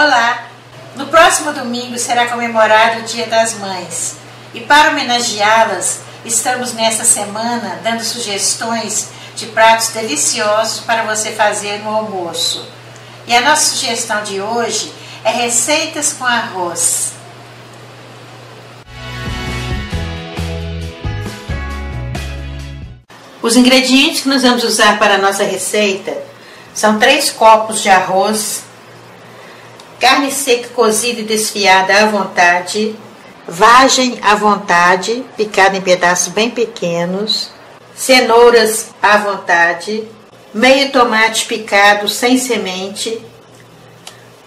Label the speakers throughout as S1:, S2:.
S1: Olá! No próximo domingo será comemorado o Dia das Mães e para homenageá-las, estamos nesta semana dando sugestões de pratos deliciosos para você fazer no almoço. E a nossa sugestão de hoje é receitas com arroz. Os ingredientes que nós vamos usar para a nossa receita são 3 copos de arroz, carne seca cozida e desfiada à vontade, vagem à vontade, picada em pedaços bem pequenos, cenouras à vontade, meio tomate picado sem semente,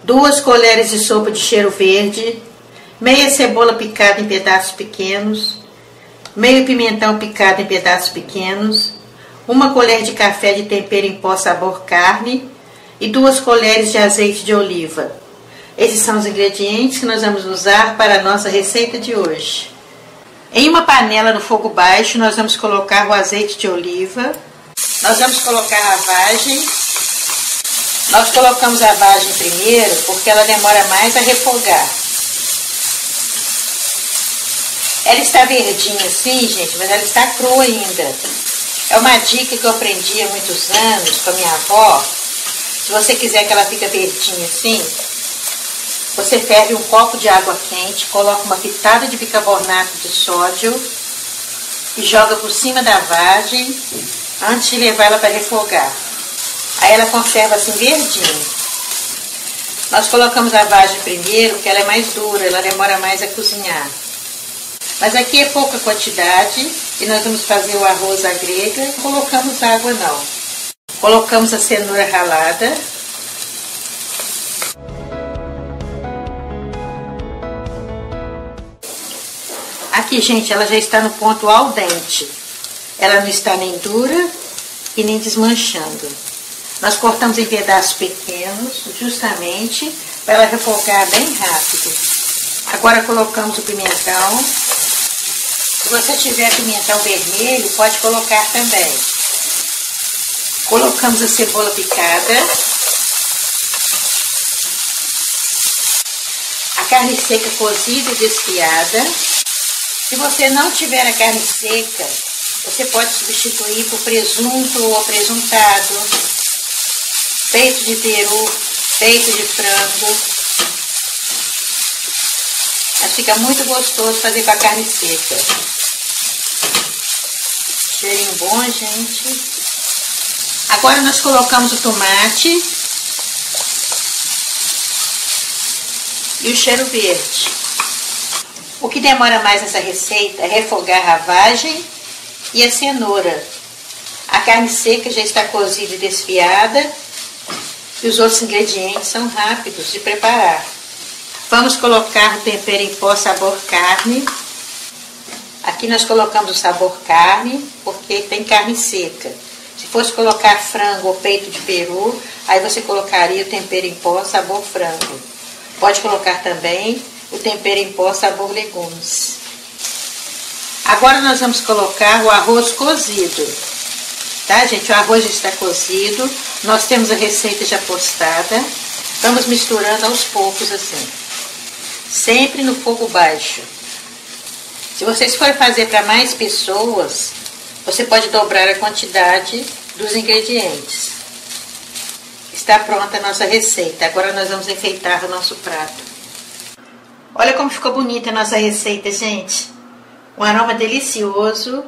S1: 2 colheres de sopa de cheiro verde, meia cebola picada em pedaços pequenos, meio pimentão picado em pedaços pequenos, 1 colher de café de tempero em pó sabor carne e 2 colheres de azeite de oliva. Esses são os ingredientes que nós vamos usar para a nossa receita de hoje. Em uma panela no fogo baixo, nós vamos colocar o azeite de oliva. Nós vamos colocar a vagem. Nós colocamos a vagem primeiro porque ela demora mais a refogar. Ela está verdinha assim, gente, mas ela está crua ainda. É uma dica que eu aprendi há muitos anos com a minha avó. Se você quiser que ela fique verdinha assim, você ferve 1 copo de água quente, coloca uma pitada de bicarbonato de sódio e joga por cima da vagem antes de levar ela para refogar. Aí ela conserva assim verdinha. Nós colocamos a vagem primeiro porque ela é mais dura, ela demora mais a cozinhar. Mas aqui é pouca quantidade e nós vamos fazer o arroz à grega. Não colocamos água não. Colocamos a cenoura ralada. Aqui, gente, ela já está no ponto al dente. Ela não está nem dura e nem desmanchando. Nós cortamos em pedaços pequenos, justamente para ela refogar bem rápido. Agora colocamos o pimentão. Se você tiver pimentão vermelho, pode colocar também. Colocamos a cebola picada. A carne seca cozida e desfiada. Se você não tiver a carne seca, você pode substituir por presunto ou presuntado, peito de peru, peito de frango. Mas fica muito gostoso fazer com a carne seca. Cheirinho bom, gente. Agora nós colocamos o tomate e o cheiro verde. O que demora mais nessa receita é refogar a vagem e a cenoura. A carne seca já está cozida e desfiada e os outros ingredientes são rápidos de preparar. Vamos colocar o tempero em pó sabor carne. Aqui nós colocamos o sabor carne porque tem carne seca. Se fosse colocar frango ou peito de peru, aí você colocaria o tempero em pó sabor frango. Pode colocar também o tempero em pó sabor legumes. Agora nós vamos colocar o arroz cozido. Tá, gente? O arroz já está cozido. Nós temos a receita já postada. Vamos misturando aos poucos assim. Sempre no fogo baixo. Se vocês forem fazer para mais pessoas, você pode dobrar a quantidade dos ingredientes. Está pronta a nossa receita. Agora nós vamos enfeitar o nosso prato. Olha como ficou bonita a nossa receita, gente. Um aroma delicioso.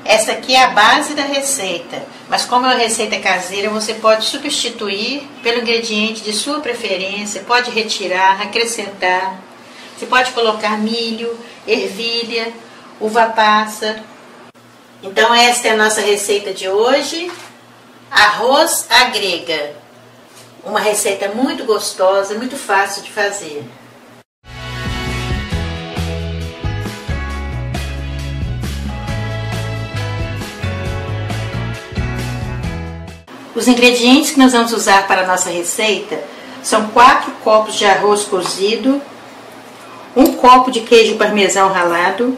S1: Essa aqui é a base da receita. Mas como é uma receita caseira, você pode substituir pelo ingrediente de sua preferência. Pode retirar, acrescentar. Você pode colocar milho, ervilha, uva passa. Então esta é a nossa receita de hoje. Arroz à grega. Uma receita muito gostosa, muito fácil de fazer. Os ingredientes que nós vamos usar para a nossa receita são 4 copos de arroz cozido, 1 copo de queijo parmesão ralado,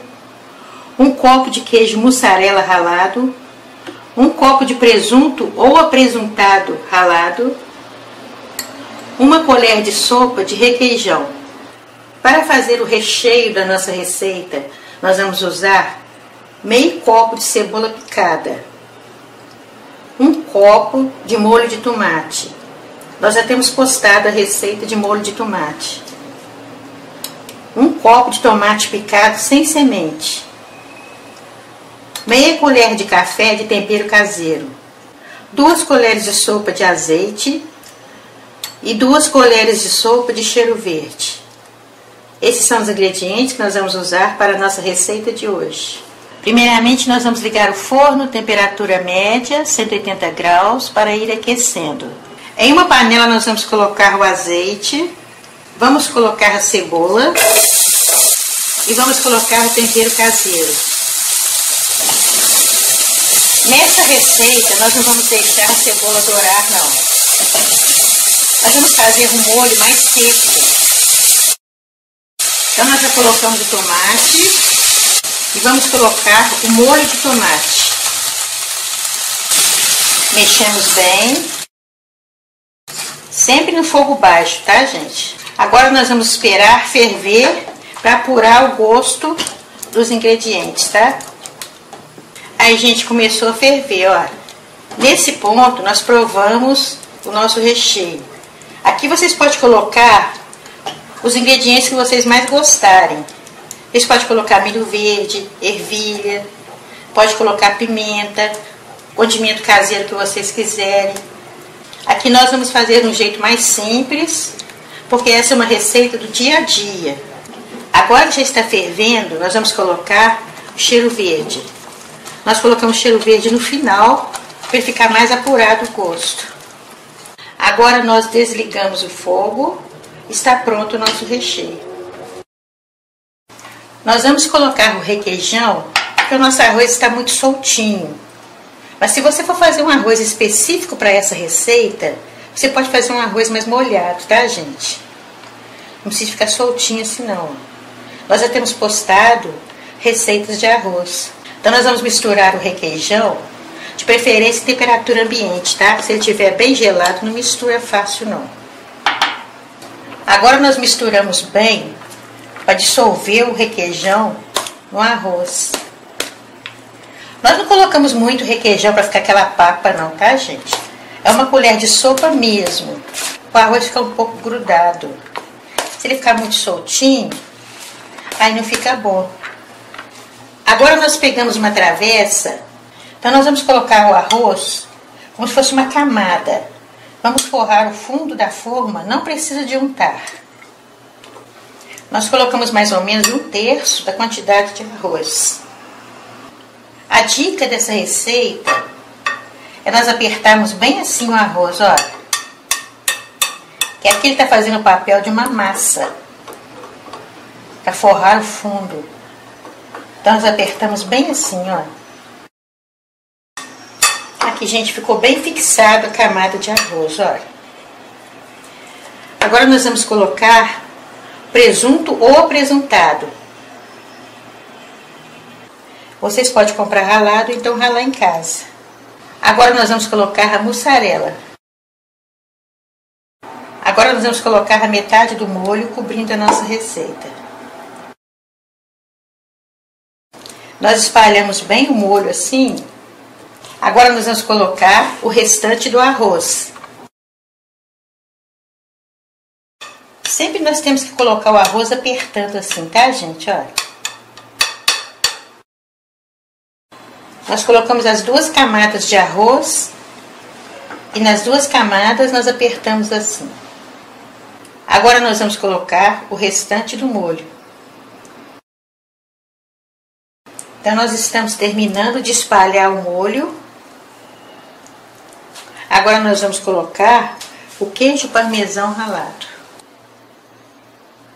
S1: 1 copo de queijo mussarela ralado, 1 copo de presunto ou apresuntado ralado, 1 colher de sopa de requeijão. Para fazer o recheio da nossa receita, nós vamos usar meio copo de cebola picada, 1 copo de molho de tomate. Nós já temos postado a receita de molho de tomate. 1 copo de tomate picado sem semente. Meia colher de café de tempero caseiro. 2 colheres de sopa de azeite e 2 colheres de sopa de cheiro verde. Esses são os ingredientes que nós vamos usar para a nossa receita de hoje. Primeiramente, nós vamos ligar o forno, temperatura média, 180 graus, para ir aquecendo. Em uma panela nós vamos colocar o azeite, vamos colocar a cebola e vamos colocar o tempero caseiro. Nessa receita nós não vamos deixar a cebola dourar, não. Nós vamos fazer um molho mais seco. Então nós já colocamos o tomate e vamos colocar o molho de tomate. Mexemos bem, sempre no fogo baixo, tá, gente? Agora nós vamos esperar ferver para apurar o gosto dos ingredientes, tá? Aí, gente, começou a ferver, ó. Nesse ponto nós provamos o nosso recheio. Aqui vocês podem colocar os ingredientes que vocês mais gostarem. Vocês podem colocar milho verde, ervilha, pode colocar pimenta, condimento caseiro que vocês quiserem. Aqui nós vamos fazer de um jeito mais simples, porque essa é uma receita do dia a dia. Agora que já está fervendo, nós vamos colocar o cheiro verde. Nós colocamos o cheiro verde no final, para ficar mais apurado o gosto. Agora nós desligamos o fogo, está pronto o nosso recheio. Nós vamos colocar o requeijão, porque o nosso arroz está muito soltinho. Mas se você for fazer um arroz específico para essa receita, você pode fazer um arroz mais molhado, tá, gente? Não precisa ficar soltinho assim, não. Nós já temos postado receitas de arroz. Então nós vamos misturar o requeijão, de preferência em temperatura ambiente, tá? Se ele estiver bem gelado, não mistura fácil, não. Agora nós misturamos bem para dissolver o requeijão no arroz. Nós não colocamos muito requeijão para ficar aquela papa, não, tá, gente? É uma colher de sopa mesmo. O arroz fica um pouco grudado. Se ele ficar muito soltinho, aí não fica bom. Agora nós pegamos uma travessa, então nós vamos colocar o arroz como se fosse uma camada. Vamos forrar o fundo da forma, não precisa de untar. Nós colocamos mais ou menos 1/3 da quantidade de arroz. A dica dessa receita é nós apertarmos bem assim o arroz, ó. Que aqui ele está fazendo o papel de uma massa, para forrar o fundo. Então, nós apertamos bem assim, ó. Aqui, gente, ficou bem fixado a camada de arroz, ó. Agora, nós vamos colocar presunto ou apresuntado. Vocês podem comprar ralado, então ralar em casa. Agora, nós vamos colocar a mussarela. Agora, nós vamos colocar a metade do molho cobrindo a nossa receita. Nós espalhamos bem o molho assim. Agora nós vamos colocar o restante do arroz. Sempre nós temos que colocar o arroz apertando assim, tá, gente? Olha. Nós colocamos as 2 camadas de arroz e nas 2 camadas nós apertamos assim. Agora nós vamos colocar o restante do molho. Então, nós estamos terminando de espalhar o molho. Agora, nós vamos colocar o queijo parmesão ralado.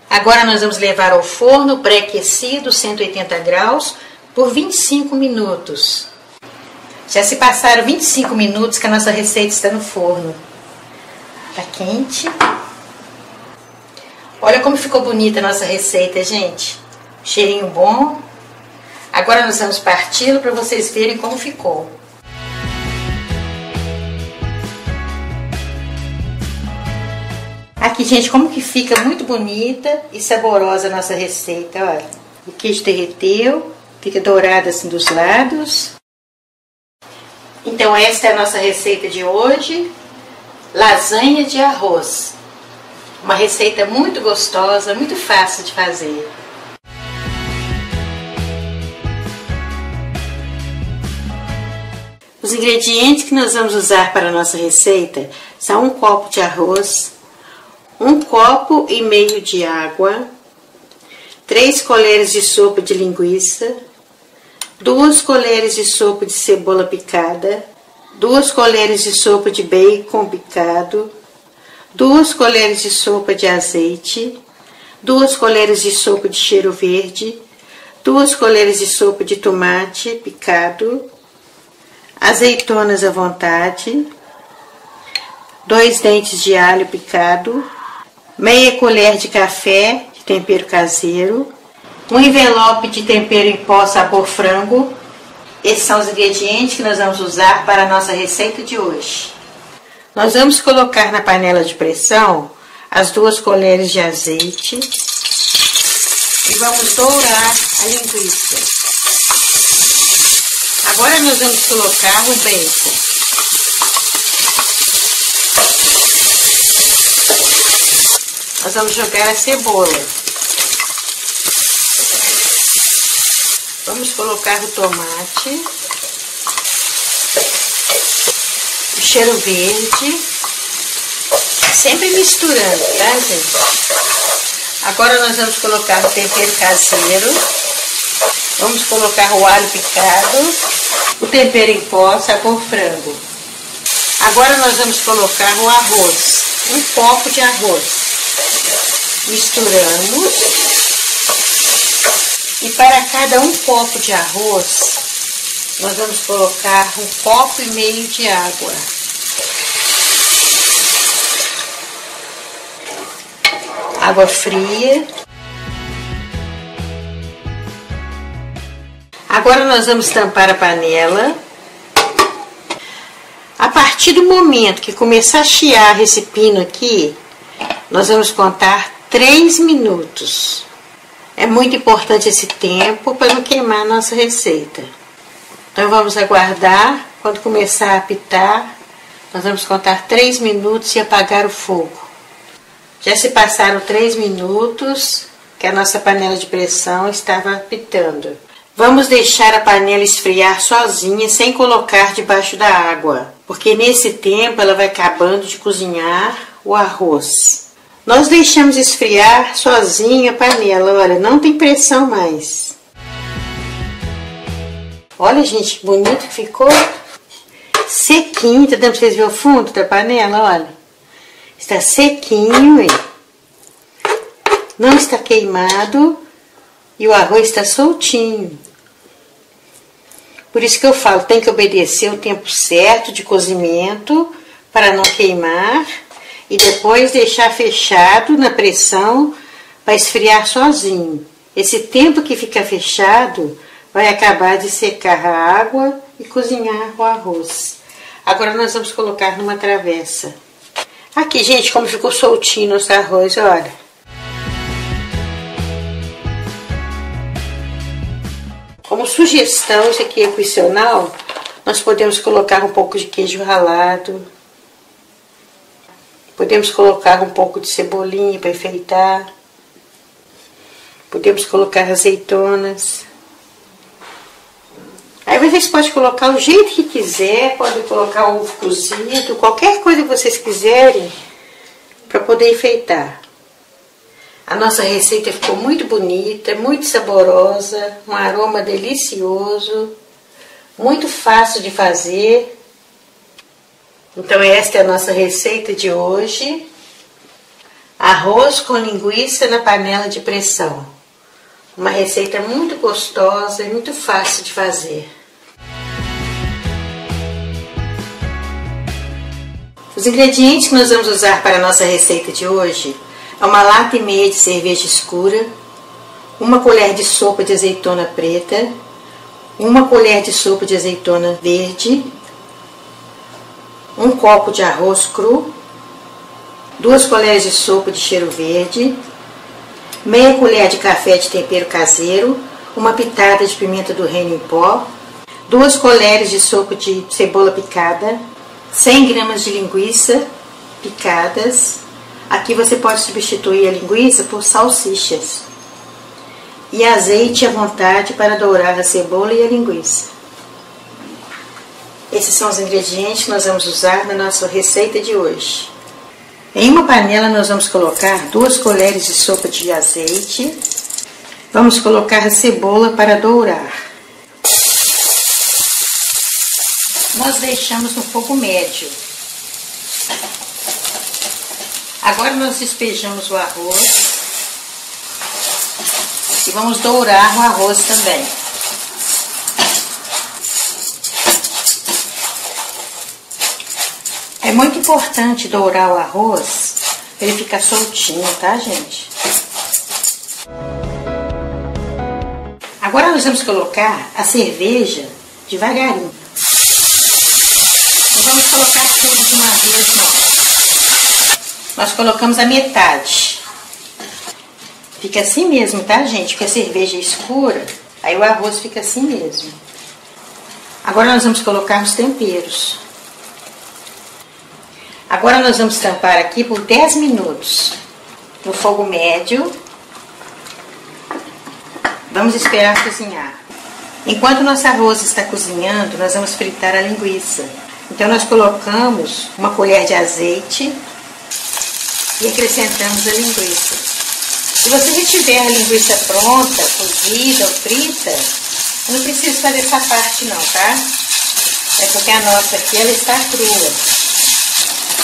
S1: Agora, nós vamos levar ao forno pré-aquecido, 180 graus, por 25 minutos. Já se passaram 25 minutos que a nossa receita está no forno. Está quente. Olha como ficou bonita a nossa receita, gente. Cheirinho bom. Agora nós vamos parti-lo para vocês verem como ficou. gente, como que fica muito bonita e saborosa a nossa receita, olha. O queijo derreteu, fica dourado assim dos lados. Então esta é a nossa receita de hoje, lasanha de arroz. Uma receita muito gostosa, muito fácil de fazer. Os ingredientes que nós vamos usar para a nossa receita são 1 copo de arroz, 1 copo e meio de água, 3 colheres de sopa de linguiça, 2 colheres de sopa de cebola picada, 2 colheres de sopa de bacon picado, 2 colheres de sopa de azeite, 2 colheres de sopa de cheiro verde, 2 colheres de sopa de tomate picado, azeitonas à vontade, 2 dentes de alho picado, meia colher de café de tempero caseiro, um envelope de tempero em pó sabor frango. Esses são os ingredientes que nós vamos usar para a nossa receita de hoje. Nós vamos colocar na panela de pressão as 2 colheres de azeite e vamos dourar a linguiça. Agora nós vamos colocar o bacon. Nós vamos jogar a cebola. Vamos colocar o tomate, o cheiro verde, sempre misturando, tá, gente? Agora nós vamos colocar o tempero caseiro, vamos colocar o alho picado, o tempero em pó, sabor frango. Agora nós vamos colocar o arroz, 1 copo de arroz. Misturamos. E para cada 1 copo de arroz, nós vamos colocar 1 copo e meio de água. Água fria. Agora nós vamos tampar a panela. A partir do momento que começar a chiar esse pino aqui, nós vamos contar 3 minutos. É muito importante esse tempo para não queimar a nossa receita. Então vamos aguardar. Quando começar a apitar, nós vamos contar 3 minutos e apagar o fogo. Já se passaram 3 minutos que a nossa panela de pressão estava apitando. Vamos deixar a panela esfriar sozinha, sem colocar debaixo da água, porque nesse tempo ela vai acabando de cozinhar o arroz. Nós deixamos esfriar sozinha a panela, olha, não tem pressão mais. Olha, gente, que bonito que ficou. Sequinho, tá dando pra vocês verem o fundo da panela, olha. Está sequinho, hein? Não está queimado e o arroz está soltinho. Por isso que eu falo, tem que obedecer o tempo certo de cozimento para não queimar e depois deixar fechado na pressão para esfriar sozinho. Esse tempo que fica fechado vai acabar de secar a água e cozinhar o arroz. Agora nós vamos colocar numa travessa. Aqui, gente, como ficou soltinho nosso arroz, olha. Como sugestão, isso aqui é opcional, nós podemos colocar um pouco de queijo ralado. Podemos colocar um pouco de cebolinha para enfeitar. Podemos colocar azeitonas. Aí vocês podem colocar o jeito que quiser, podem colocar ovo cozido, qualquer coisa que vocês quiserem para poder enfeitar. A nossa receita ficou muito bonita, muito saborosa, um aroma delicioso, muito fácil de fazer. Então esta é a nossa receita de hoje. Arroz com linguiça na panela de pressão. Uma receita muito gostosa e muito fácil de fazer. Os ingredientes que nós vamos usar para a nossa receita de hoje é 1,5 lata de cerveja escura, 1 colher de sopa de azeitona preta, 1 colher de sopa de azeitona verde, 1 copo de arroz cru, 2 colheres de sopa de cheiro verde, meia colher de café de tempero caseiro, uma pitada de pimenta do reino em pó, 2 colheres de sopa de cebola picada, 100 gramas de linguiça picadas. Aqui você pode substituir a linguiça por salsichas. E azeite à vontade para dourar a cebola e a linguiça. Esses são os ingredientes que nós vamos usar na nossa receita de hoje. Em uma panela nós vamos colocar 2 colheres de sopa de azeite. Vamos colocar a cebola para dourar. Nós deixamos no fogo médio. Agora nós despejamos o arroz e vamos dourar o arroz também. É muito importante dourar o arroz para ele ficar soltinho, tá, gente? Agora nós vamos colocar a cerveja devagarinho. Não vamos colocar tudo de uma vez, não. Nós colocamos a metade. Fica assim mesmo, tá, gente? Porque a cerveja é escura, aí o arroz fica assim mesmo. Agora nós vamos colocar os temperos. Agora nós vamos tampar aqui por 10 minutos no fogo médio. Vamos esperar cozinhar. Enquanto o nosso arroz está cozinhando, nós vamos fritar a linguiça. Então nós colocamos uma colher de azeite e acrescentamos a linguiça. Se você já tiver a linguiça pronta, cozida ou frita, não precisa fazer essa parte não, tá? É porque a nossa aqui ela está crua.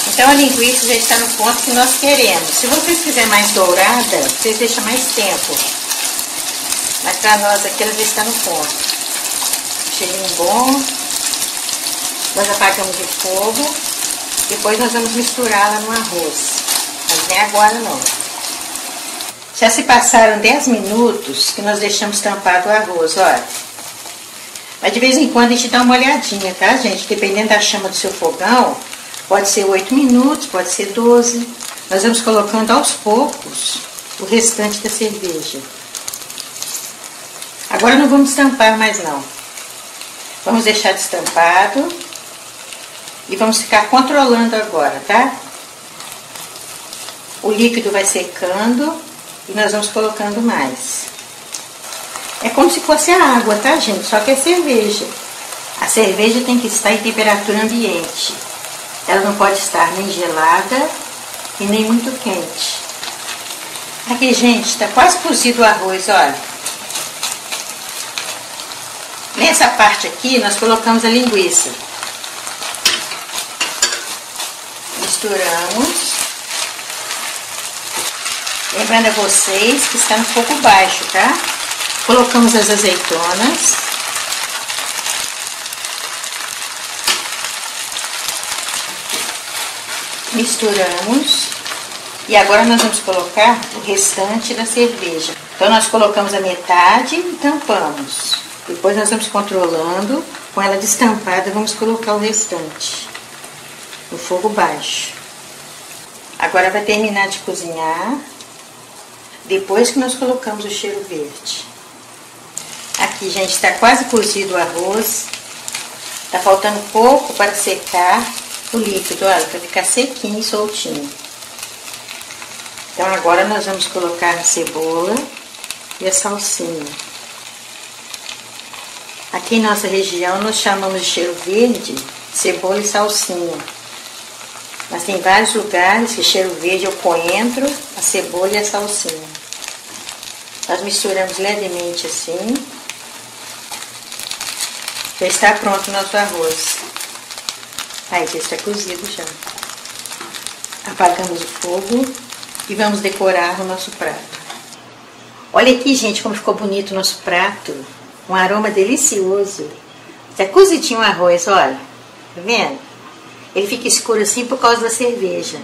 S1: Então a linguiça já está no ponto que nós queremos. Se vocês quiserem mais dourada, vocês deixam mais tempo. Mas para nós aqui ela já está no ponto. Cheirinho bom. Nós apagamos o fogo. Depois nós vamos misturá-la no arroz. Mas nem agora não. Já se passaram 10 minutos que nós deixamos tampado o arroz, olha. Mas de vez em quando a gente dá uma olhadinha, tá, gente? Dependendo da chama do seu fogão, pode ser 8 minutos, pode ser 12. Nós vamos colocando aos poucos o restante da cerveja. Agora não vamos tampar mais não. Vamos deixar destampado e vamos ficar controlando agora, tá? O líquido vai secando e nós vamos colocando mais. É como se fosse a água, tá, gente? Só que é cerveja. A cerveja tem que estar em temperatura ambiente. Ela não pode estar nem gelada e nem muito quente. Aqui, gente, está quase cozido o arroz, olha. Nessa parte aqui, nós colocamos a linguiça. Misturamos. Lembrando a vocês que está no fogo baixo, tá? Colocamos as azeitonas. Misturamos. E agora nós vamos colocar o restante da cerveja. Então nós colocamos a metade e tampamos. Depois nós vamos controlando. Com ela destampada, vamos colocar o restante no fogo baixo. Agora vai terminar de cozinhar. Depois que nós colocamos o cheiro verde. Aqui, gente, está quase cozido o arroz. Está faltando pouco para secar o líquido, olha, para ficar sequinho e soltinho. Então agora nós vamos colocar a cebola e a salsinha. Aqui em nossa região nós chamamos de cheiro verde, cebola e salsinha. Mas tem vários lugares que cheiro verde é o coentro, a cebola e a salsinha. Nós misturamos levemente assim. Já está pronto o nosso arroz. Aí já está cozido já. Apagamos o fogo e vamos decorar o nosso prato. Olha aqui, gente, como ficou bonito o nosso prato. Um aroma delicioso. Está cozidinho o arroz, olha. Tá vendo? Ele fica escuro assim por causa da cerveja.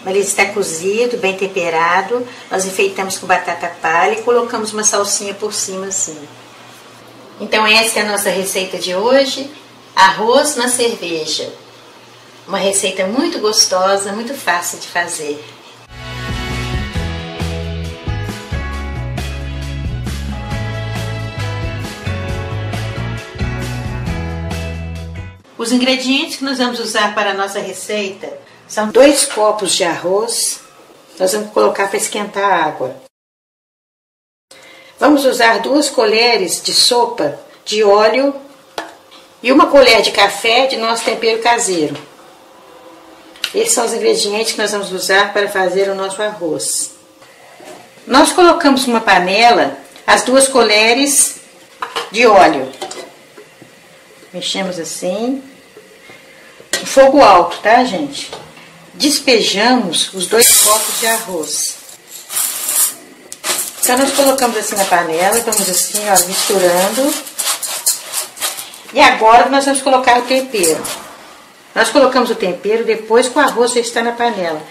S1: Mas ele está cozido, bem temperado. Nós enfeitamos com batata palha e colocamos uma salsinha por cima assim. Então essa é a nossa receita de hoje. Arroz na cerveja. Uma receita muito gostosa, muito fácil de fazer. Os ingredientes que nós vamos usar para a nossa receita são 2 copos de arroz. Nós vamos colocar para esquentar a água. Vamos usar 2 colheres de sopa de óleo e 1 colher de café de nosso tempero caseiro. Esses são os ingredientes que nós vamos usar para fazer o nosso arroz. Nós colocamos numa panela as 2 colheres de óleo. Mexemos assim. Fogo alto, tá, gente? Despejamos os 2 copos de arroz. Então, nós colocamos assim na panela, vamos assim, ó, misturando. E agora nós vamos colocar o tempero. Nós colocamos o tempero depois que o arroz já está na panela.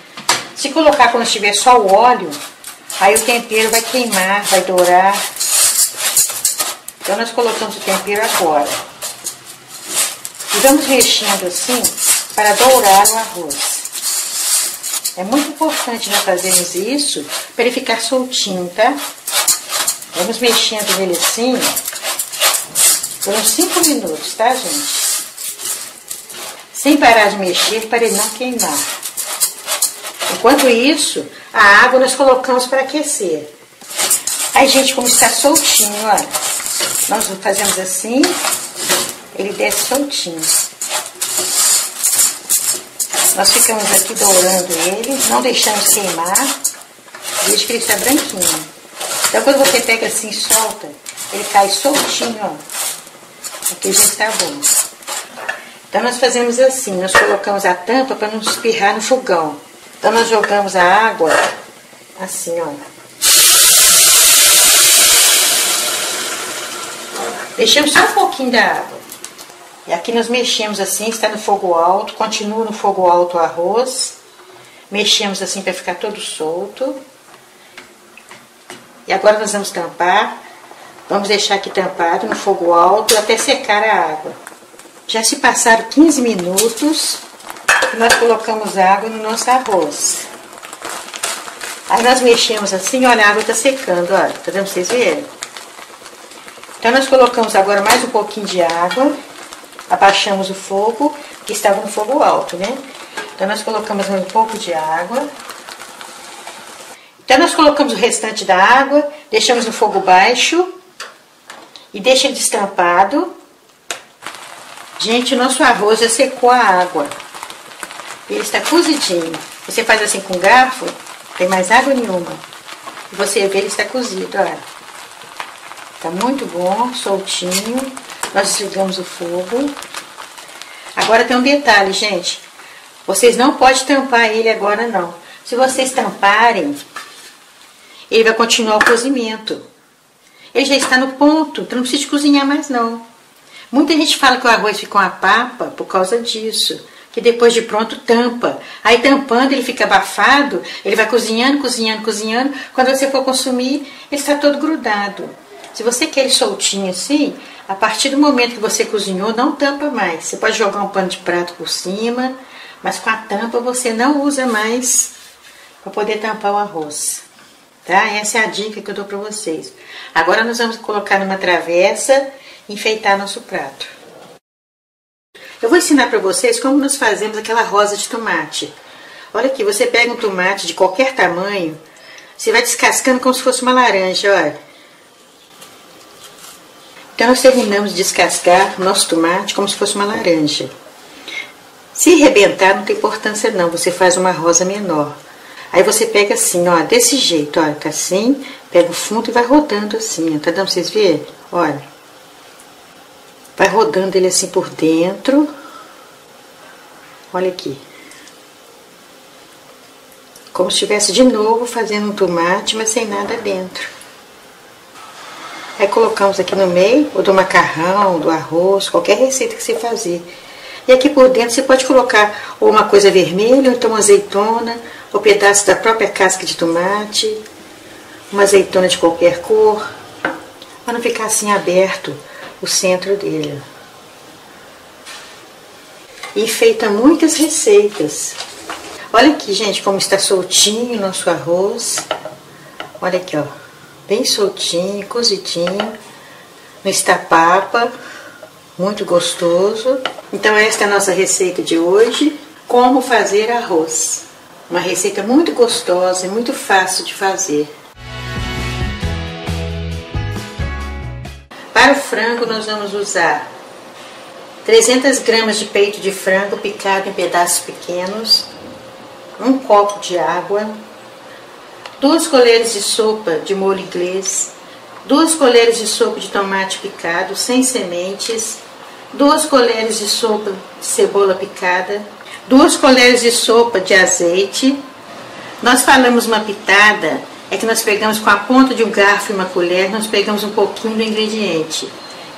S1: Se colocar quando estiver só o óleo, aí o tempero vai queimar, vai dourar. Então, nós colocamos o tempero agora. E vamos mexendo assim para dourar o arroz. É muito importante nós fazermos isso para ele ficar soltinho, tá? Vamos mexendo nele assim por uns 5 minutos, tá, gente? Sem parar de mexer para ele não queimar. Enquanto isso, a água nós colocamos para aquecer. Aí, gente, como está soltinho, olha. Nós fazemos assim, ele desce soltinho. Nós ficamos aqui dourando ele, não deixamos queimar, desde que ele está branquinho. Então, quando você pega assim e solta, ele cai soltinho, ó. Aqui já está bom. Então, nós fazemos assim, nós colocamos a tampa para não espirrar no fogão. Então, nós jogamos a água assim, ó. Deixamos só um pouquinho da água. E aqui nós mexemos assim, está no fogo alto, continua no fogo alto o arroz. Mexemos assim para ficar todo solto. E agora nós vamos tampar. Vamos deixar aqui tampado no fogo alto até secar a água. Já se passaram 15 minutos e nós colocamos água no nosso arroz. Aí nós mexemos assim, olha, a água está secando, olha, tá dando pra vocês verem? Então nós colocamos agora mais um pouquinho de água. Abaixamos o fogo, que estava no fogo alto, né? Então, nós colocamos um pouco de água. Então, nós colocamos o restante da água, deixamos no fogo baixo e deixa ele destampado. Gente, o nosso arroz já secou a água. Ele está cozidinho. Você faz assim com garfo, não tem mais água nenhuma. E você vê, ele está cozido, olha. Está muito bom, soltinho. Nós desligamos o fogo. Agora tem um detalhe, gente. Vocês não podem tampar ele agora, não. Se vocês tamparem, ele vai continuar o cozimento. Ele já está no ponto, então não precisa de cozinhar mais, não. Muita gente fala que o arroz fica uma papa por causa disso. Que depois de pronto tampa. Aí tampando ele fica abafado, ele vai cozinhando, cozinhando, cozinhando. Quando você for consumir, ele está todo grudado. Se você quer ele soltinho assim, a partir do momento que você cozinhou, não tampa mais. Você pode jogar um pano de prato por cima, mas com a tampa você não usa mais para poder tampar o arroz. Tá? Essa é a dica que eu dou para vocês. Agora nós vamos colocar numa travessa e enfeitar nosso prato. Eu vou ensinar para vocês como nós fazemos aquela rosa de tomate. Olha aqui, você pega um tomate de qualquer tamanho, você vai descascando como se fosse uma laranja, olha. Então, nós terminamos de descascar o nosso tomate como se fosse uma laranja. Se arrebentar, não tem importância não, você faz uma rosa menor. Aí você pega assim, ó, desse jeito, olha, tá assim, pega o fundo e vai rodando assim, ó, tá dando pra vocês verem? Olha. Vai rodando ele assim por dentro. Olha aqui. Como se estivesse de novo fazendo um tomate, mas sem nada dentro. Aí colocamos aqui no meio, ou do macarrão, do arroz, qualquer receita que você fazer. E aqui por dentro você pode colocar ou uma coisa vermelha, ou então uma azeitona, ou pedaço da própria casca de tomate, uma azeitona de qualquer cor, para não ficar assim aberto o centro dele. e enfeita muitas receitas. Olha aqui, gente, como está soltinho o nosso arroz. Olha aqui, ó, bem soltinho, cozidinho. Não está papa, muito gostoso. Então esta é a nossa receita de hoje, como fazer arroz. Uma receita muito gostosa e muito fácil de fazer. Para o frango nós vamos usar 300 gramas de peito de frango picado em pedaços pequenos, 1 copo de água, 2 colheres de sopa de molho inglês, 2 colheres de sopa de tomate picado sem sementes, 2 colheres de sopa de cebola picada, 2 colheres de sopa de azeite. Nós falamos uma pitada, é que nós pegamos com a ponta de um garfo e uma colher, nós pegamos um pouquinho do ingrediente.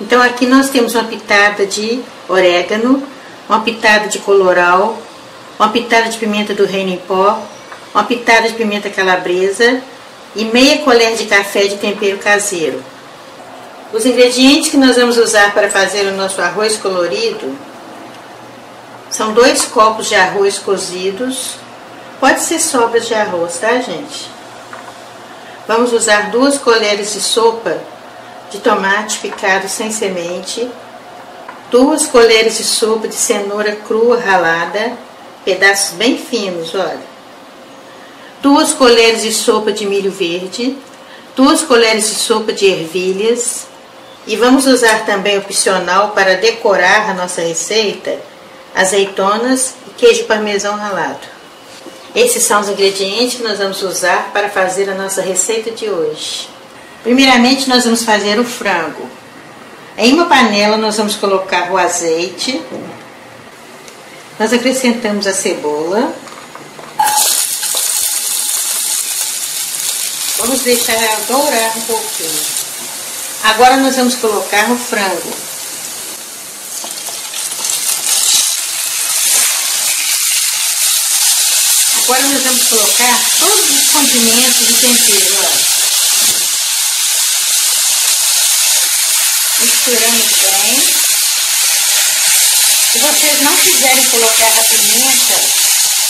S1: Então aqui nós temos uma pitada de orégano, uma pitada de colorau, uma pitada de pimenta do reino em pó, uma pitada de pimenta calabresa e meia colher de café de tempero caseiro. Os ingredientes que nós vamos usar para fazer o nosso arroz colorido são 2 copos de arroz cozidos, pode ser sobras de arroz, tá, gente? Vamos usar 2 colheres de sopa de tomate picado sem semente, 2 colheres de sopa de cenoura crua ralada, pedaços bem finos, olha. 2 colheres de sopa de milho verde, 2 colheres de sopa de ervilhas, e vamos usar também opcional para decorar a nossa receita, azeitonas e queijo parmesão ralado. Esses são os ingredientes que nós vamos usar para fazer a nossa receita de hoje. Primeiramente nós vamos fazer o frango. Em uma panela nós vamos colocar o azeite, nós acrescentamos a cebola. Vamos deixar ela dourar um pouquinho. Agora nós vamos colocar o frango. Agora nós vamos colocar todos os condimentos e temperos, olha. Misturando bem. Se vocês não quiserem colocar a pimenta,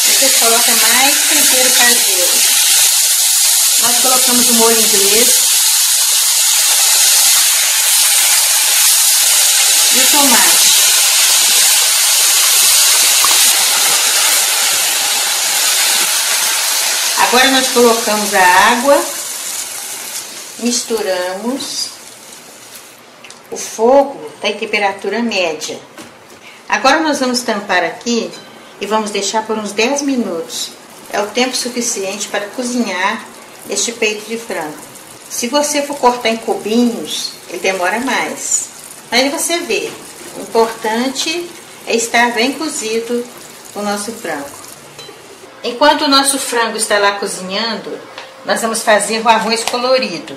S1: vocês colocam mais tempero caseiro. Nós colocamos o molho inglês e o tomate. Agora nós colocamos a água, misturamos. O fogo está em temperatura média. Agora nós vamos tampar aqui e vamos deixar por uns 10 minutos. É o tempo suficiente para cozinhar este peito de frango. Se você for cortar em cubinhos, ele demora mais. Aí você vê, o importante é estar bem cozido o nosso frango. Enquanto o nosso frango está lá cozinhando, nós vamos fazer o arroz colorido.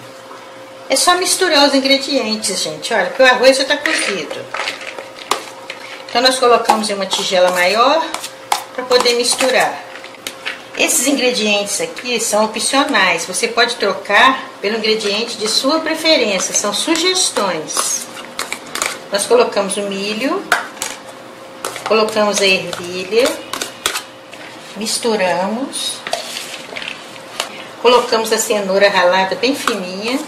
S1: É só misturar os ingredientes, gente, olha, que o arroz já está cozido. Então nós colocamos em uma tigela maior para poder misturar. Esses ingredientes aqui são opcionais, você pode trocar pelo ingrediente de sua preferência, são sugestões. Nós colocamos o milho, colocamos a ervilha, misturamos, colocamos a cenoura ralada bem fininha,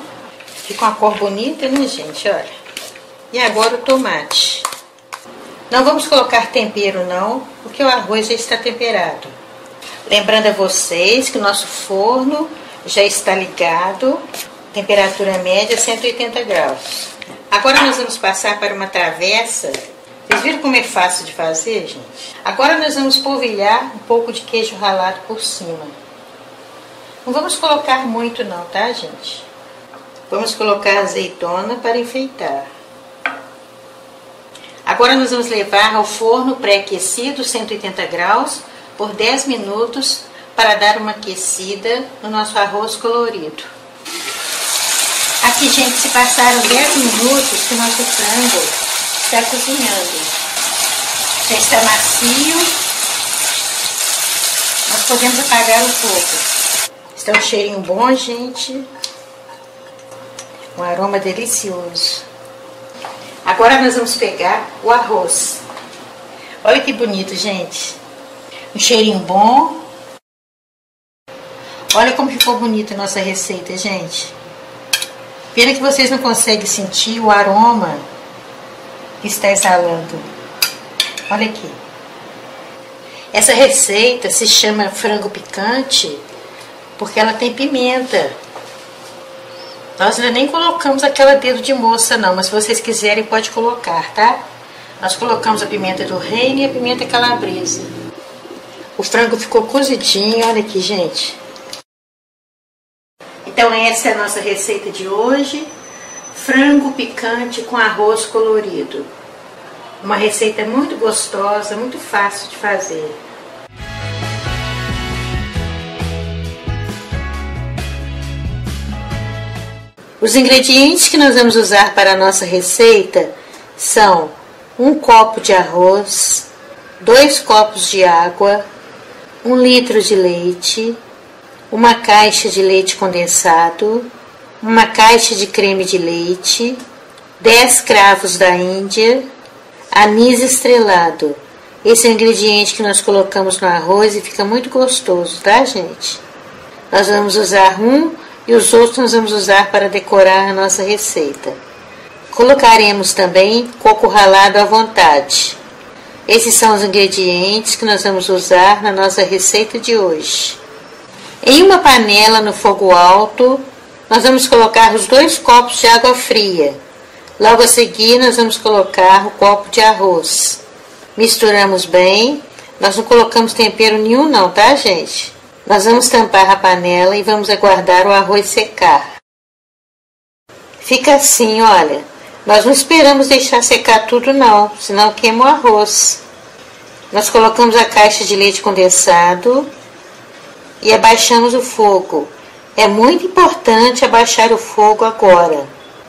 S1: fica uma cor bonita, né, gente, olha. E agora o tomate. Não vamos colocar tempero não, porque o arroz já está temperado. Lembrando a vocês que o nosso forno já está ligado, temperatura média 180 graus. Agora nós vamos passar para uma travessa. Vocês viram como é fácil de fazer, gente? Agora nós vamos polvilhar um pouco de queijo ralado por cima. Não vamos colocar muito não, tá, gente? Vamos colocar azeitona para enfeitar. Agora nós vamos levar ao forno pré-aquecido, 180 graus, por 10 minutos, para dar uma aquecida no nosso arroz colorido. Aqui, gente, se passaram 10 minutos que o nosso frango está cozinhando. Já está macio. Nós podemos apagar o fogo. Está um cheirinho bom, gente. Um aroma delicioso. Agora nós vamos pegar o arroz. Olha que bonito, gente. Um cheirinho bom. Olha como ficou bonita a nossa receita, gente. Pena que vocês não conseguem sentir o aroma que está exalando. Olha aqui. Essa receita se chama frango picante porque ela tem pimenta. Nós ainda nem colocamos aquela dedo de moça não, mas se vocês quiserem pode colocar, tá? Nós colocamos a pimenta do reino e a pimenta calabresa. O frango ficou cozidinho, olha aqui, gente. Então essa é a nossa receita de hoje. Frango picante com arroz colorido. Uma receita muito gostosa, muito fácil de fazer. Os ingredientes que nós vamos usar para a nossa receita são 1 copo de arroz, 2 copos de água, 1 litro de leite, uma caixa de leite condensado, uma caixa de creme de leite, 10 cravos da Índia, anis estrelado. Esse é o ingrediente que nós colocamos no arroz e fica muito gostoso, tá, gente? Nós vamos usar um e os outros nós vamos usar para decorar a nossa receita. Colocaremos também coco ralado à vontade. Esses são os ingredientes que nós vamos usar na nossa receita de hoje. Em uma panela no fogo alto, nós vamos colocar os 2 copos de água fria. Logo a seguir, nós vamos colocar o copo de arroz. Misturamos bem. Nós não colocamos tempero nenhum não, tá, gente? Nós vamos tampar a panela e vamos aguardar o arroz secar. Fica assim, olha. Nós não esperamos deixar secar tudo não, senão queima o arroz. Nós colocamos a caixa de leite condensado e abaixamos o fogo. É muito importante abaixar o fogo agora.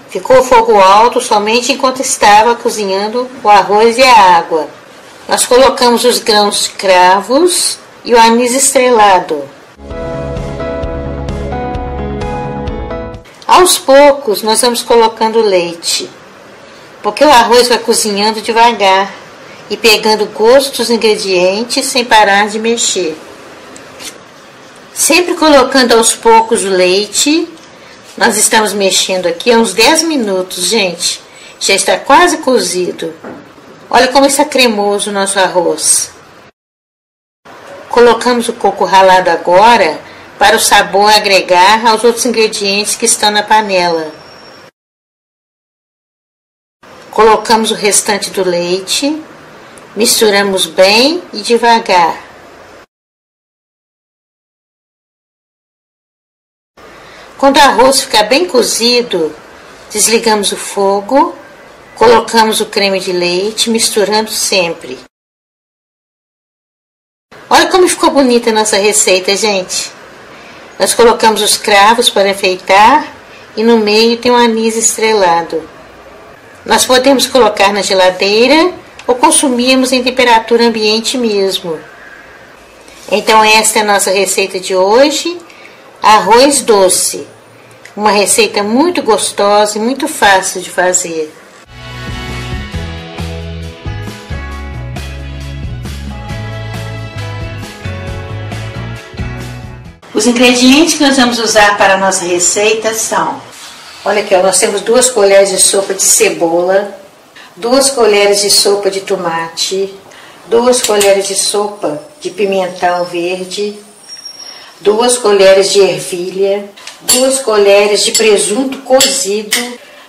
S1: Ficou o fogo alto somente enquanto estava cozinhando o arroz e a água. Nós colocamos os grãos de cravos e o anis estrelado. Aos poucos nós vamos colocando o leite, porque o arroz vai cozinhando devagar e pegando o gosto dos ingredientes sem parar de mexer. Sempre colocando aos poucos o leite. Nós estamos mexendo aqui há uns 10 minutos, gente. Já está quase cozido. Olha como está cremoso o nosso arroz. Colocamos o coco ralado agora para o sabor agregar aos outros ingredientes que estão na panela. Colocamos o restante do leite, misturamos bem e devagar. Quando o arroz ficar bem cozido, desligamos o fogo, colocamos o creme de leite, misturando sempre. Olha como ficou bonita a nossa receita, gente. Nós colocamos os cravos para enfeitar e no meio tem um anis estrelado. Nós podemos colocar na geladeira ou consumirmos em temperatura ambiente mesmo. Então esta é a nossa receita de hoje. Arroz doce, uma receita muito gostosa e muito fácil de fazer. Os ingredientes que nós vamos usar para a nossa receita são, olha aqui, nós temos 2 colheres de sopa de cebola, 2 colheres de sopa de tomate, 2 colheres de sopa de pimentão verde, 2 colheres de ervilha, 2 colheres de presunto cozido,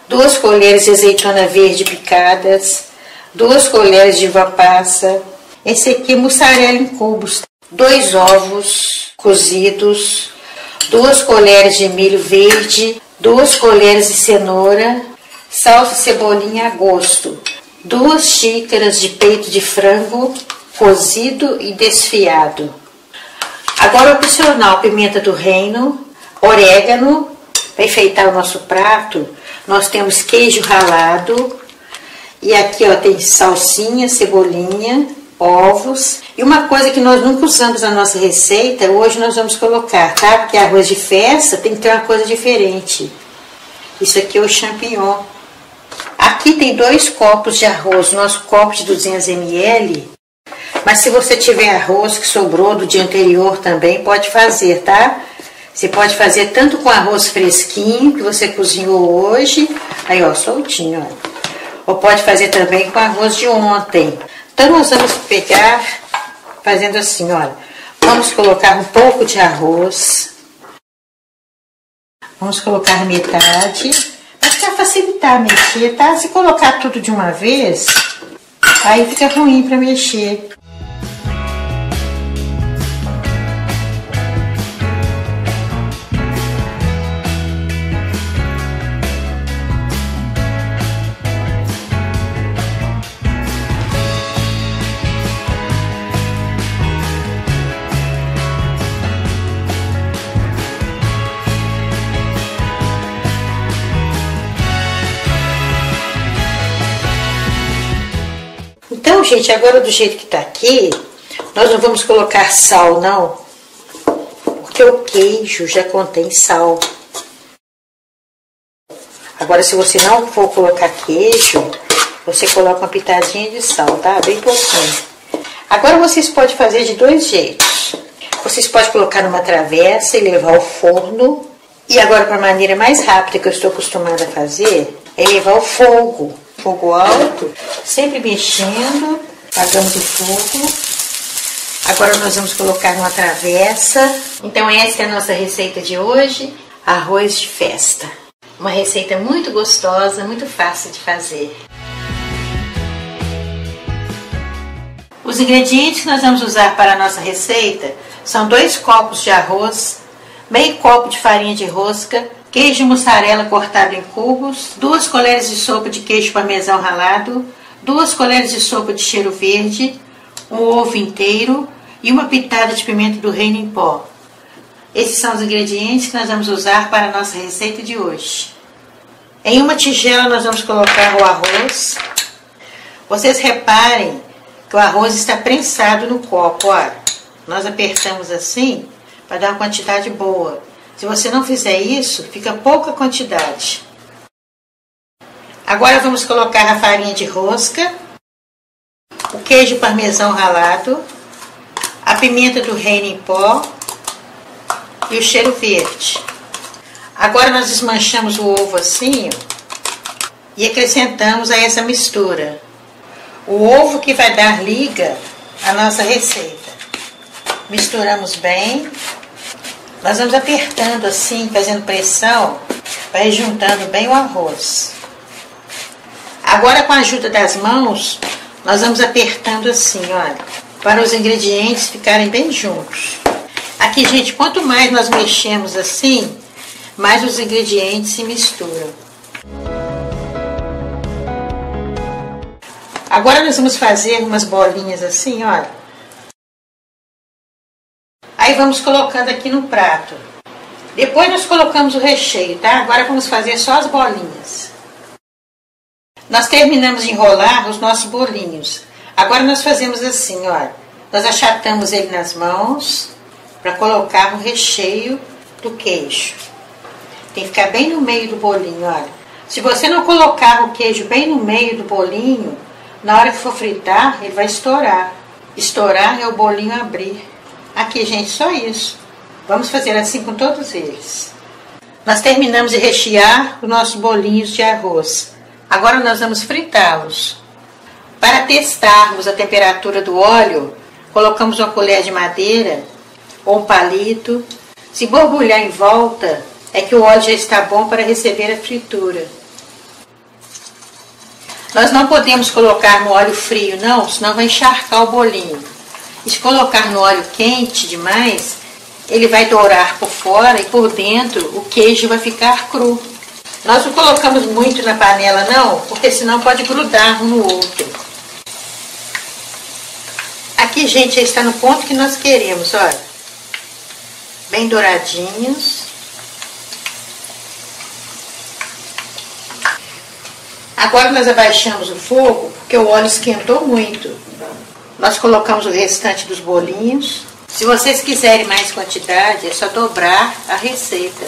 S1: 2 colheres de azeitona verde picadas, 2 colheres de uva passa, esse aqui é mussarela em cubos, 2 ovos cozidos, 2 colheres de milho verde, 2 colheres de cenoura, salsa e cebolinha a gosto, 2 xícaras de peito de frango cozido e desfiado. Agora opcional, pimenta do reino, orégano. Para enfeitar o nosso prato, nós temos queijo ralado. E aqui ó, tem salsinha, cebolinha, ovos. E uma coisa que nós nunca usamos na nossa receita, hoje nós vamos colocar, tá? Porque arroz de festa tem que ter uma coisa diferente. Isso aqui é o champignon. Aqui tem 2 copos de arroz. Nosso copo de 200 ml Mas se você tiver arroz que sobrou do dia anterior também, pode fazer, tá? Você pode fazer tanto com arroz fresquinho, que você cozinhou hoje, aí ó, soltinho, ó. Ou pode fazer também com arroz de ontem. Então nós vamos pegar, fazendo assim, olha. Vamos colocar um pouco de arroz. Vamos colocar metade. Mas para facilitar mexer, tá? Se colocar tudo de uma vez, aí fica ruim para mexer. Então, gente, agora do jeito que tá aqui, nós não vamos colocar sal, não. Porque o queijo já contém sal. Agora, se você não for colocar queijo, você coloca uma pitadinha de sal, tá? Bem pouquinho. Agora, vocês podem fazer de dois jeitos. Vocês podem colocar numa travessa e levar ao forno. E agora, para a maneira mais rápida que eu estou acostumada a fazer, é levar ao fogo. Fogo alto, sempre mexendo, apagamos o fogo. Agora nós vamos colocar numa travessa. Então essa é a nossa receita de hoje, arroz de festa. Uma receita muito gostosa, muito fácil de fazer. Os ingredientes que nós vamos usar para a nossa receita são 2 copos de arroz, meio copo de farinha de rosca, queijo mussarela cortado em cubos, 2 colheres de sopa de queijo parmesão ralado, 2 colheres de sopa de cheiro verde, um ovo inteiro e uma pitada de pimenta do reino em pó. Esses são os ingredientes que nós vamos usar para a nossa receita de hoje. Em uma tigela nós vamos colocar o arroz. Vocês reparem que o arroz está prensado no copo, olha. Nós apertamos assim para dar uma quantidade boa. Se você não fizer isso, fica pouca quantidade. Agora vamos colocar a farinha de rosca, o queijo parmesão ralado, a pimenta do reino em pó e o cheiro verde. Agora nós desmanchamos o ovo assim, ó, e acrescentamos a essa mistura. O ovo que vai dar liga à nossa receita. Misturamos bem. Nós vamos apertando assim, fazendo pressão, vai juntando bem o arroz. Agora, com a ajuda das mãos, nós vamos apertando assim, olha, para os ingredientes ficarem bem juntos. Aqui, gente, quanto mais nós mexemos assim, mais os ingredientes se misturam. Agora nós vamos fazer umas bolinhas assim, olha. Aí vamos colocando aqui no prato. Depois nós colocamos o recheio, tá? Agora vamos fazer só as bolinhas. Nós terminamos de enrolar os nossos bolinhos. Agora nós fazemos assim, olha. Nós achatamos ele nas mãos para colocar o recheio do queijo. Tem que ficar bem no meio do bolinho, olha. Se você não colocar o queijo bem no meio do bolinho, na hora que for fritar, ele vai estourar. Estourar é o bolinho abrir. Aqui, gente, só isso. Vamos fazer assim com todos eles. Nós terminamos de rechear os nossos bolinhos de arroz. Agora nós vamos fritá-los. Para testarmos a temperatura do óleo, colocamos uma colher de madeira ou um palito. Se borbulhar em volta, é que o óleo já está bom para receber a fritura. Nós não podemos colocar no óleo frio, não, senão vai encharcar o bolinho. E se colocar no óleo quente demais, ele vai dourar por fora e por dentro o queijo vai ficar cru. Nós não colocamos muito na panela não, porque senão pode grudar um no outro. Aqui, gente, já está no ponto que nós queremos, olha. Bem douradinhos. Agora nós abaixamos o fogo, porque o óleo esquentou muito. Nós colocamos o restante dos bolinhos. Se vocês quiserem mais quantidade, é só dobrar a receita.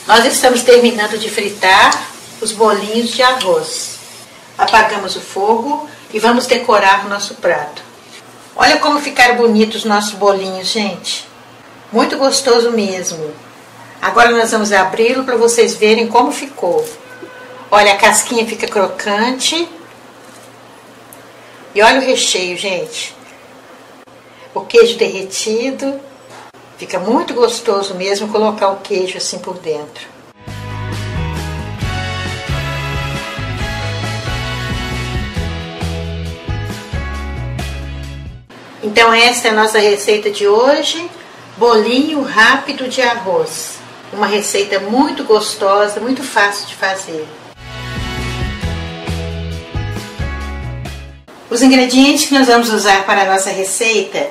S1: Nós estamos terminando de fritar os bolinhos de arroz. Apagamos o fogo e vamos decorar o nosso prato. Olha como ficaram bonitos os nossos bolinhos, gente. Muito gostoso mesmo. Agora nós vamos abri-lo para vocês verem como ficou. Olha, a casquinha fica crocante. E olha o recheio, gente. O queijo derretido. Fica muito gostoso mesmo colocar o queijo assim por dentro. Então esta é a nossa receita de hoje, bolinho rápido de arroz. Uma receita muito gostosa, muito fácil de fazer. Os ingredientes que nós vamos usar para a nossa receita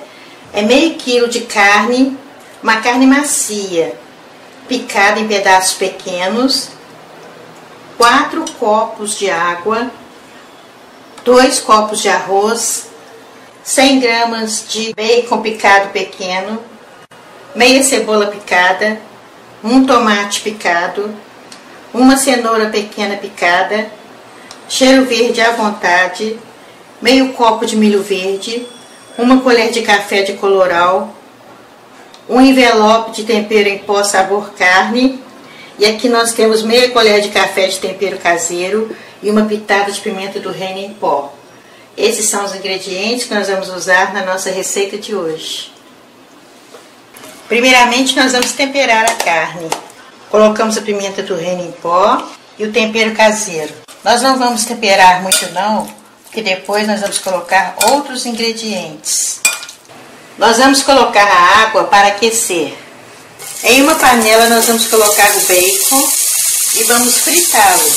S1: é meio quilo de carne, uma carne macia, picada em pedaços pequenos, 4 copos de água, 2 copos de arroz, 100 gramas de bacon picado pequeno, meia cebola picada, um tomate picado, uma cenoura pequena picada, cheiro verde à vontade, meio copo de milho verde, uma colher de café de colorau, um envelope de tempero em pó sabor carne, e aqui nós temos meia colher de café de tempero caseiro e uma pitada de pimenta do reino em pó. Esses são os ingredientes que nós vamos usar na nossa receita de hoje. Primeiramente, nós vamos temperar a carne. Colocamos a pimenta do reino em pó e o tempero caseiro. Nós não vamos temperar muito não, porque depois nós vamos colocar outros ingredientes. Nós vamos colocar a água para aquecer. Em uma panela nós vamos colocar o bacon e vamos fritá-lo.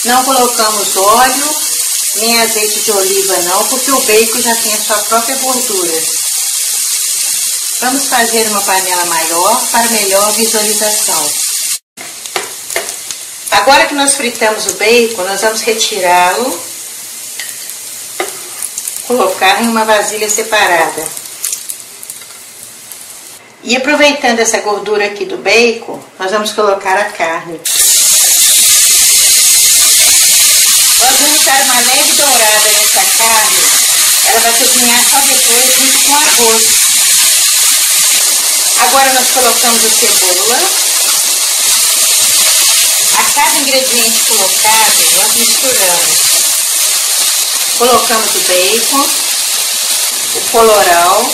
S1: Não colocamos óleo nem azeite de oliva não, porque o bacon já tem a sua própria gordura. Vamos fazer uma panela maior para melhor visualização. Agora que nós fritamos o bacon, nós vamos retirá-lo, colocar em uma vasilha separada. E aproveitando essa gordura aqui do bacon, nós vamos colocar a carne. Nós vamos dar uma leve dourada nessa carne. Ela vai cozinhar só depois junto com o arroz. Agora nós colocamos a cebola. A cada ingrediente colocado, nós misturamos. Colocamos o bacon, o colorau,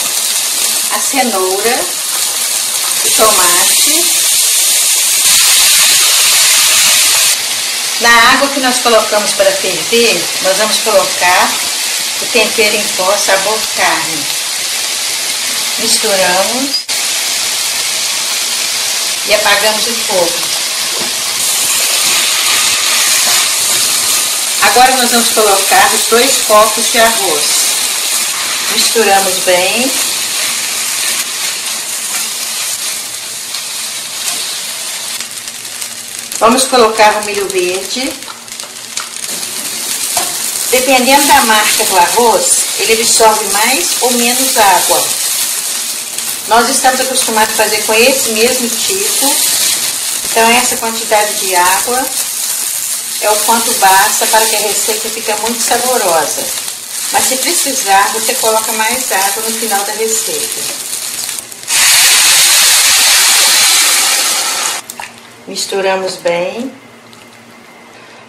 S1: a cenoura, o tomate. Na água que nós colocamos para ferver, nós vamos colocar o tempero em pó sabor carne. Misturamos e apagamos o fogo. Agora nós vamos colocar os 2 copos de arroz. Misturamos bem. Vamos colocar o milho verde. Dependendo da marca do arroz, ele absorve mais ou menos água. Nós estamos acostumados a fazer com esse mesmo tipo. Então essa quantidade de água é o quanto basta para que a receita fique muito saborosa. Mas se precisar, você coloca mais água no final da receita. Misturamos bem.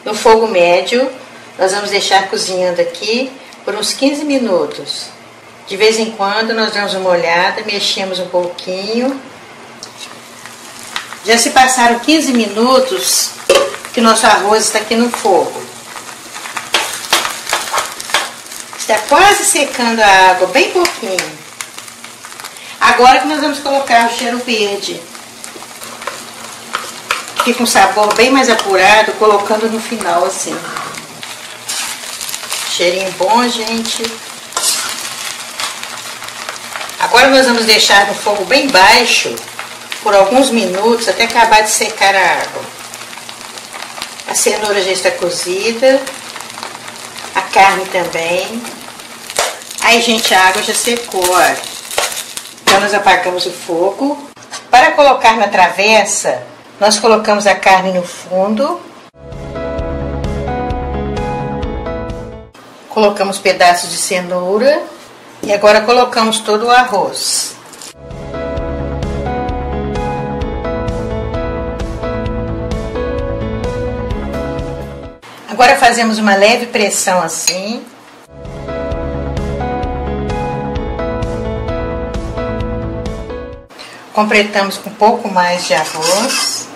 S1: No fogo médio, nós vamos deixar cozinhando aqui por uns 15 minutos. De vez em quando nós damos uma olhada, mexemos um pouquinho. Já se passaram 15 minutos que nosso arroz está aqui no fogo. Está quase secando a água, bem pouquinho. Agora que nós vamos colocar o cheiro verde. Fica um sabor bem mais apurado, colocando no final assim. Cheirinho bom, gente. Agora nós vamos deixar no fogo bem baixo por alguns minutos até acabar de secar a água. A cenoura já está cozida, a carne também. Aí, gente, a água já secou, olha. Então nós apagamos o fogo. Para colocar na travessa, nós colocamos a carne no fundo. Colocamos pedaços de cenoura e agora colocamos todo o arroz. Agora fazemos uma leve pressão assim. Completamos com um pouco mais de arroz.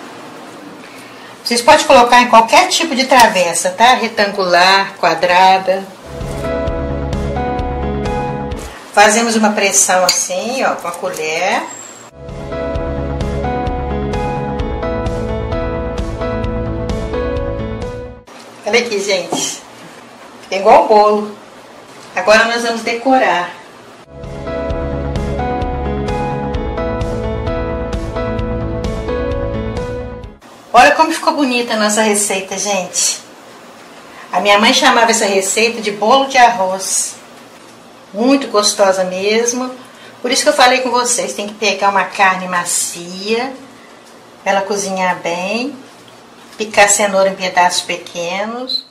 S1: Vocês podem colocar em qualquer tipo de travessa, tá? Retangular, quadrada. Fazemos uma pressão assim, ó, com a colher. Olha aqui, gente. Fica igual o bolo. Agora nós vamos decorar. Olha como ficou bonita a nossa receita, gente. A minha mãe chamava essa receita de bolo de arroz. Muito gostosa mesmo. Por isso que eu falei com vocês, tem que pegar uma carne macia, pra ela cozinhar bem, picar a cenoura em pedaços pequenos,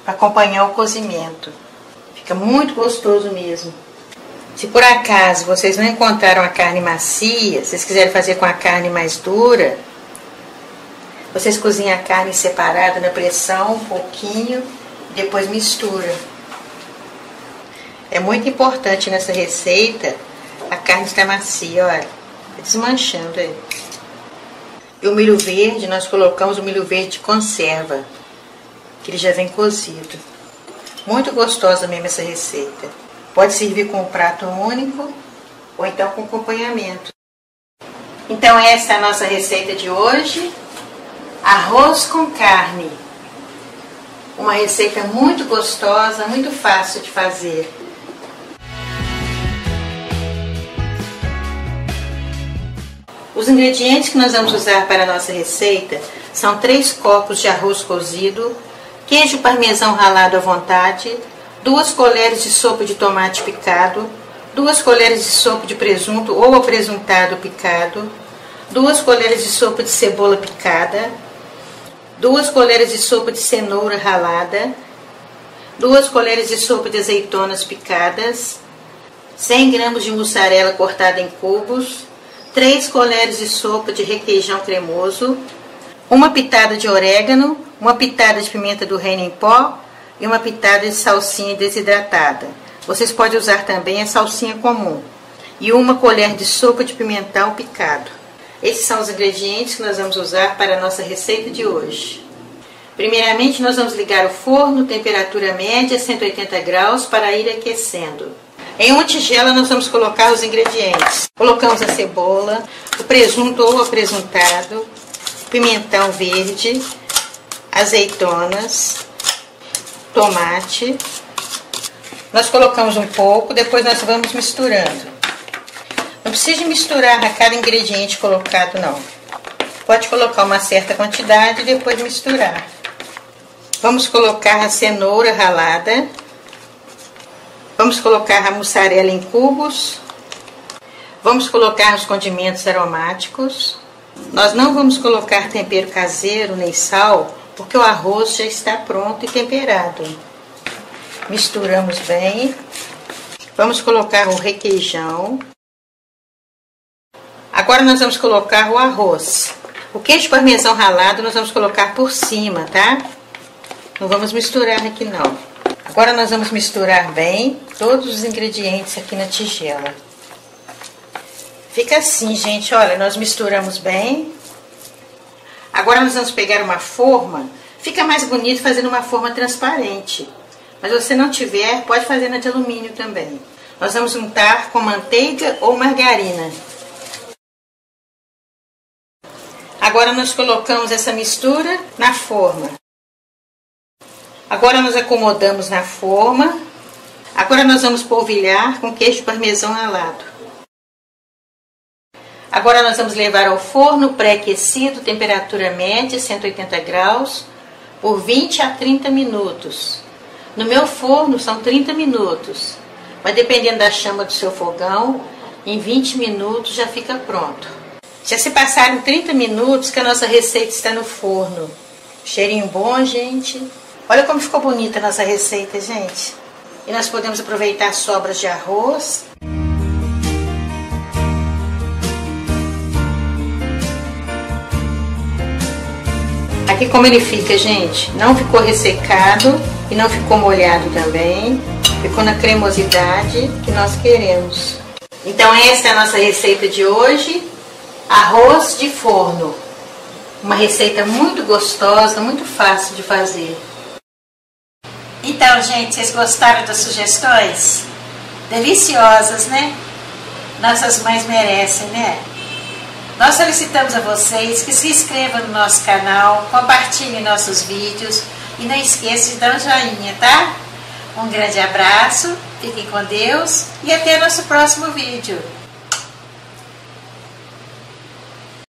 S1: para acompanhar o cozimento. Fica muito gostoso mesmo. Se por acaso vocês não encontraram a carne macia, se vocês quiserem fazer com a carne mais dura, vocês cozinham a carne separada na pressão um pouquinho e depois mistura. É muito importante nessa receita a carne estar macia, olha, tá desmanchando aí. E o milho verde, nós colocamos o milho verde de conserva, que ele já vem cozido. Muito gostosa mesmo essa receita. Pode servir com um prato único ou então com acompanhamento. Então essa é a nossa receita de hoje. Arroz com carne. Uma receita muito gostosa, muito fácil de fazer. Os ingredientes que nós vamos usar para a nossa receita são 3 copos de arroz cozido, queijo parmesão ralado à vontade, 2 colheres de sopa de tomate picado, 2 colheres de sopa de presunto ou apresuntado picado, 2 colheres de sopa de cebola picada, 2 colheres de sopa de cenoura ralada, 2 colheres de sopa de azeitonas picadas, 100 gramas de mussarela cortada em cubos, 3 colheres de sopa de requeijão cremoso, uma pitada de orégano, uma pitada de pimenta do reino em pó e uma pitada de salsinha desidratada. Vocês podem usar também a salsinha comum. E uma colher de sopa de pimentão picado. Esses são os ingredientes que nós vamos usar para a nossa receita de hoje. Primeiramente, nós vamos ligar o forno, temperatura média, 180 graus, para ir aquecendo. Em uma tigela, nós vamos colocar os ingredientes. Colocamos a cebola, o presunto ou apresuntado, pimentão verde, azeitonas, tomate. Nós colocamos um pouco, depois nós vamos misturando. Não precisa misturar a cada ingrediente colocado, não. Pode colocar uma certa quantidade e depois misturar. Vamos colocar a cenoura ralada. Vamos colocar a mussarela em cubos. Vamos colocar os condimentos aromáticos. Nós não vamos colocar tempero caseiro nem sal, porque o arroz já está pronto e temperado. Misturamos bem. Vamos colocar o requeijão. Agora nós vamos colocar o arroz. O queijo parmesão ralado nós vamos colocar por cima, tá? Não vamos misturar aqui não. Agora nós vamos misturar bem todos os ingredientes aqui na tigela. Fica assim, gente, olha, nós misturamos bem. Agora nós vamos pegar uma forma. Fica mais bonito fazendo uma forma transparente. Mas se você não tiver, pode fazer na de alumínio também. Nós vamos untar com manteiga ou margarina. Agora nós colocamos essa mistura na forma. Agora nós acomodamos na forma. Agora nós vamos polvilhar com queijo parmesão ralado. Agora nós vamos levar ao forno pré-aquecido, temperatura média, 180 graus, por 20 a 30 minutos. No meu forno são 30 minutos, mas dependendo da chama do seu fogão, em 20 minutos já fica pronto. Já se passaram 30 minutos que a nossa receita está no forno. Cheirinho bom, gente. Olha como ficou bonita a nossa receita, gente. E nós podemos aproveitar sobras de arroz. Aqui como ele fica, gente, não ficou ressecado e não ficou molhado também. Ficou na cremosidade que nós queremos. Então essa é a nossa receita de hoje, arroz de forno. Uma receita muito gostosa, muito fácil de fazer. Então, gente, vocês gostaram das sugestões? Deliciosas, né? Nossas mães merecem, né? Nós solicitamos a vocês que se inscrevam no nosso canal, compartilhem nossos vídeos e não esqueçam de dar um joinha, tá? Um grande abraço, fiquem com Deus e até nosso próximo vídeo.